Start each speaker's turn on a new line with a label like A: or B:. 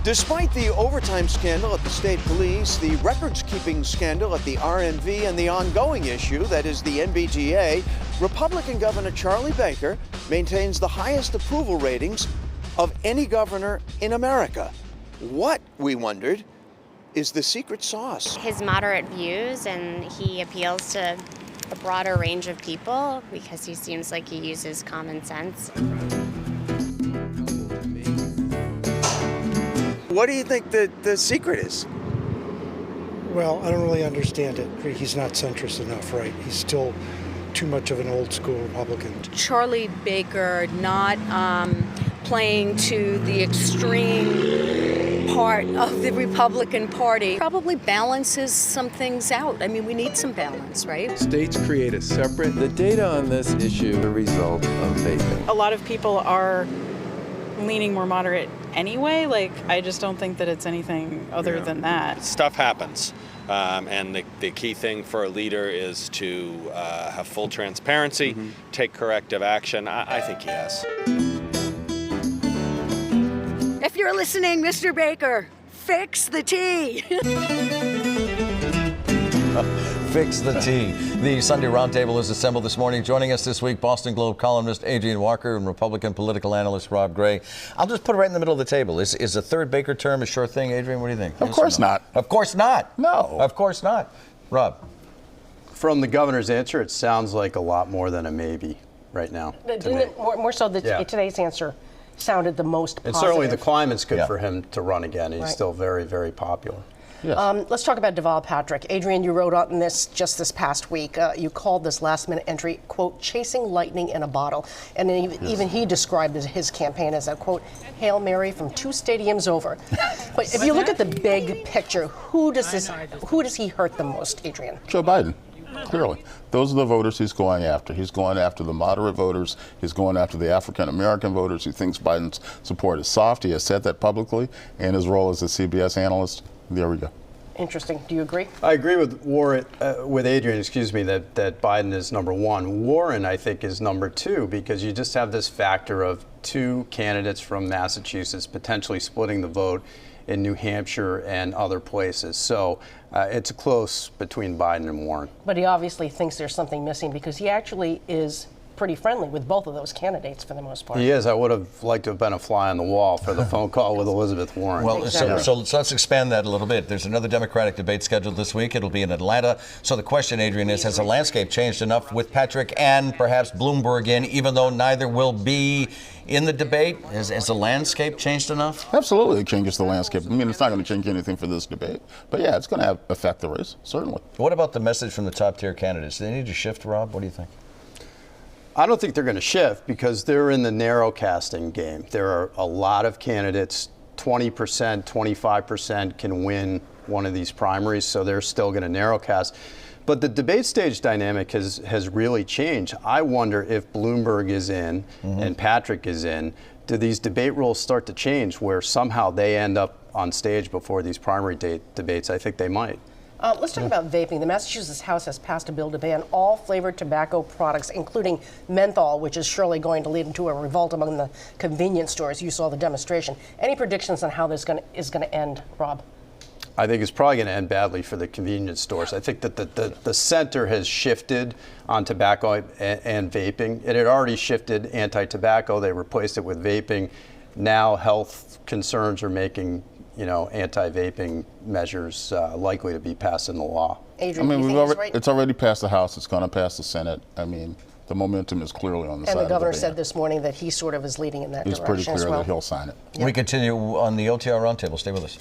A: Despite the overtime scandal at the state police, the records-keeping scandal at the RNV, and the ongoing issue, that is the NBTA, Republican Governor Charlie Baker maintains the highest approval ratings of any governor in America. What, we wondered, is the secret sauce?
B: His moderate views, and he appeals to a broader range of people because he seems like he uses common sense.
A: What do you think the secret is?
C: Well, I don't really understand it. He's not centrist enough, right? He's still too much of an old school Republican.
D: Charlie Baker not playing to the extreme part of the Republican Party probably balances some things out. I mean, we need some balance, right?
E: States create a separate. The data on this issue, the result of vaping.
F: A lot of people are leaning more moderate anyway. I just don't think that it's anything other than that.
G: Stuff happens. And the key thing for a leader is to have full transparency, take corrective action. I think he has.
D: If you're listening, Mr. Baker, fix the tea.
H: Fix the tea. The Sunday Roundtable is assembled this morning. Joining us this week, Boston Globe columnist Adrienne Walker and Republican political analyst Rob Gray. I'll just put it right in the middle of the table. Is a third Baker term a sure thing, Adrienne? What do you think?
I: Of course not.
H: Of course not.
I: No.
H: Of course not. Rob?
J: From the governor's answer, it sounds like a lot more than a maybe right now.
K: More so that today's answer sounded the most positive.
J: And certainly the climate's good for him to run again. He's still very, very popular.
I: Yes.
K: Let's talk about Deval Patrick. Adrienne, you wrote on this just this past week. You called this last-minute entry, quote, chasing lightning in a bottle. And even he described his campaign as a, quote, Hail Mary from 2 stadiums over. But if you look at the big picture, who does he hurt the most, Adrienne?
I: Joe Biden, clearly. Those are the voters he's going after. He's going after the moderate voters. He's going after the African-American voters. He thinks Biden's support is soft. He has said that publicly in his role as a CBS analyst. There we go.
K: Interesting. Do you agree?
J: I agree with Warren, with Adrienne, that Biden is number one. Warren, I think, is number two because you just have this factor of 2 candidates from Massachusetts potentially splitting the vote in New Hampshire and other places. So it's close between Biden and Warren.
K: But he obviously thinks there's something missing because he actually is pretty friendly with both of those candidates for the most part.
J: He is. I would have liked to have been a fly on the wall for the phone call with Elizabeth Warren.
H: Well, so let's expand that a little bit. There's another Democratic debate scheduled this week. It'll be in Atlanta. So the question, Adrienne, is has the landscape changed enough with Patrick and perhaps Bloomberg in, even though neither will be in the debate? Has the landscape changed enough?
I: Absolutely, it changes the landscape. I mean, it's not going to change anything for this debate. But yeah, it's going to affect the race, certainly.
H: What about the message from the top-tier candidates? Do they need to shift, Rob? What do you think?
J: I don't think they're going to shift because they're in the narrow casting game. There are a lot of candidates, 20%, 25% can win one of these primaries, so they're still going to narrow cast. But the debate stage dynamic has really changed. I wonder if Bloomberg is in and Patrick is in, do these debate rules start to change where somehow they end up on stage before these primary debates? I think they might.
K: Let's talk about vaping. The Massachusetts House has passed a bill to ban all flavored tobacco products, including menthol, which is surely going to lead into a revolt among the convenience stores. You saw the demonstration. Any predictions on how this is going to end, Rob?
J: I think it's probably going to end badly for the convenience stores. I think that the center has shifted on tobacco and vaping. It had already shifted anti-tobacco. They replaced it with vaping. Now health concerns are making anti-vaping measures likely to be passed into law.
K: Adrienne,
I: it's already passed the House. It's going to pass the Senate. I mean, the momentum is clearly on the side of the
K: And the governor
I: ban.
K: said this morning that he sort of is leading in that direction as well.
I: It's pretty clear that he'll sign it.
H: We continue on the OTR Roundtable. Stay with us.